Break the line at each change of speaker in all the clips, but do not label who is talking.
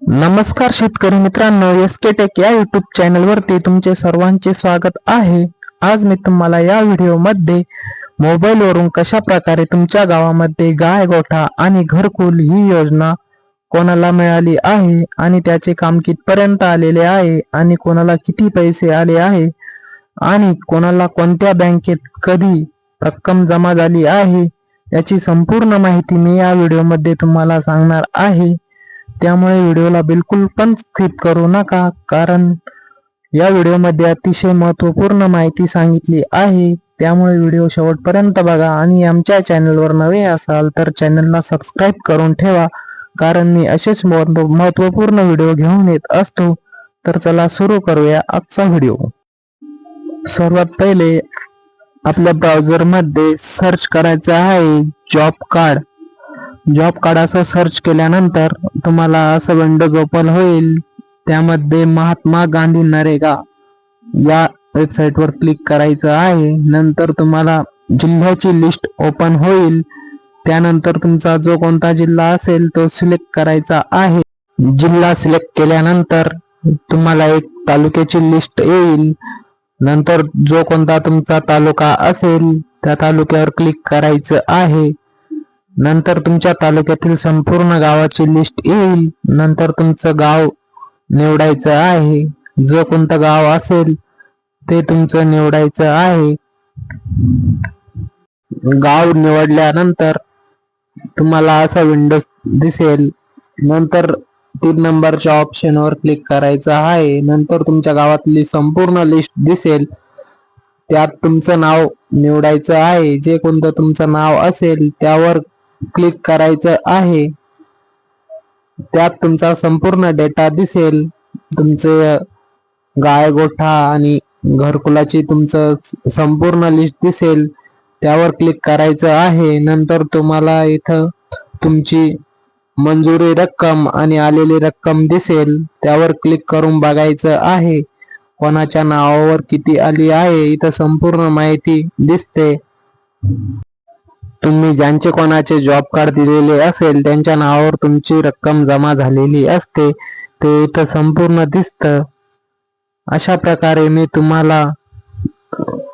नमस्कार शेतकरी मित्रांनो, एस के टेक या युट्यूब चॅनल वरती तुमचे सर्वांचे स्वागत आहे। आज मी तुम्हाला या व्हिडिओमध्ये मोबाईल वरून कशा प्रकारे तुमच्या गावामध्ये गाय गोठा आणि घरकुल ही योजना कोणाला मिळाली आहे आणि त्याचे काम कितपर्यंत आलेले आहे आणि कोणाला किती पैसे आले आहे आणि कोणाला कोणत्या बँकेत कधी रक्कम जमा झाली आहे याची संपूर्ण माहिती मी या व्हिडिओमध्ये तुम्हाला सांगणार आहे। त्यामुळे व्हिडिओला बिलकुल पण स्किप करू नका, कारण या व्हिडिओमध्ये अतिशय महत्त्वपूर्ण माहिती सांगितली आहे। त्यामुळे व्हिडिओ शेवटपर्यंत बघा आणि आमच्या चॅनलवर नवे असाल तर चॅनलला सबस्क्राईब करून ठेवा, कारण मी असेच महत्त्वपूर्ण व्हिडिओ घेऊन येत असतो। तर चला सुरू करूया आजचा व्हिडिओ। सर्वात पहिले आपल्या ब्राउझरमध्ये सर्च करायचं आहे जॉब कार्ड असं सर्च केल्यानंतर तुम्हाला असं विंडोज ओपन होईल। त्यामध्ये महात्मा गांधी नरेगा या वेबसाईटवर क्लिक करायचं आहे। नंतर तुम्हाला जिल्ह्याची लिस्ट ओपन होईल। त्यानंतर तुमचा जो कोणता जिल्हा असेल तो सिलेक्ट करायचा आहे। जिल्हा सिलेक्ट केल्यानंतर तुम्हाला एक तालुक्याची लिस्ट येईल। नंतर जो कोणता तुमचा तालुका असेल त्या तालुक्यावर क्लिक करायचं आहे। नंतर तुमच्या तालुक्यातील संपूर्ण गावाची लिस्ट येईल। नंतर तुमचं गाव निवडायचं आहे। जो कोणतं गाव असेल ते तुमचं निवडायचं आहे। गाव निवडल्यानंतर तुम्हाला असा विंडो दिसेल। नंतर 3 नंबरच्या ऑप्शनवर क्लिक करायचं आहे। नंतर तुमच्या गावातली संपूर्ण लिस्ट दिसेल। त्यात तुमचं नाव निवडायचं आहे। जे कोणतं तुमचं नाव असेल त्यावर क्लिक करायचं आहे। त्यात तुमचा संपूर्ण डेटा दिसेल। तुमचे गाय गोठा आणि घरकुलाची तुमचं संपूर्ण लिस्ट दिसेल। त्यावर क्लिक करायचं आहे। नंतर तुम्हाला इथं तुमची मंजुरी रक्कम आणि आलेली रक्कम दिसेल। त्यावर क्लिक करून बघायचं आहे कोणाच्या नावावर किती आली आहे। इथं संपूर्ण माहिती दिसते। तुम्ही ज्यांचे कोणाचे जॉब कार्ड दिलेले असेल त्यांच्या नावावर तुमची रक्कम जमा झालेली असते, ते इथं संपूर्ण दिसतं। अशा प्रकारे मी तुम्हाला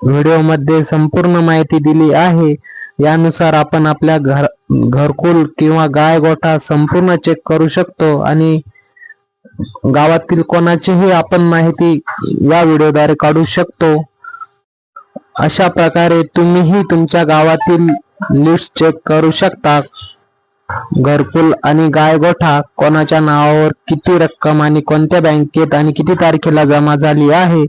व्हिडिओमध्ये संपूर्ण माहिती दिली आहे। यानुसार आपण आपल्या घरकुल किंवा गाय गोठा संपूर्ण चेक करू शकतो आणि गावातील कोणाचीही आपण माहिती या व्हिडिओद्वारे काढू शकतो। अशा प्रकारे तुम्हीही तुमच्या गावातील लिस्ट चेक करू शकता। घरकुल आणि गाय गोठा कोणाच्या नावावर किती रक्कम आणि कोणत्या बँकेत आणि किती तारखेला जमा झाली आहे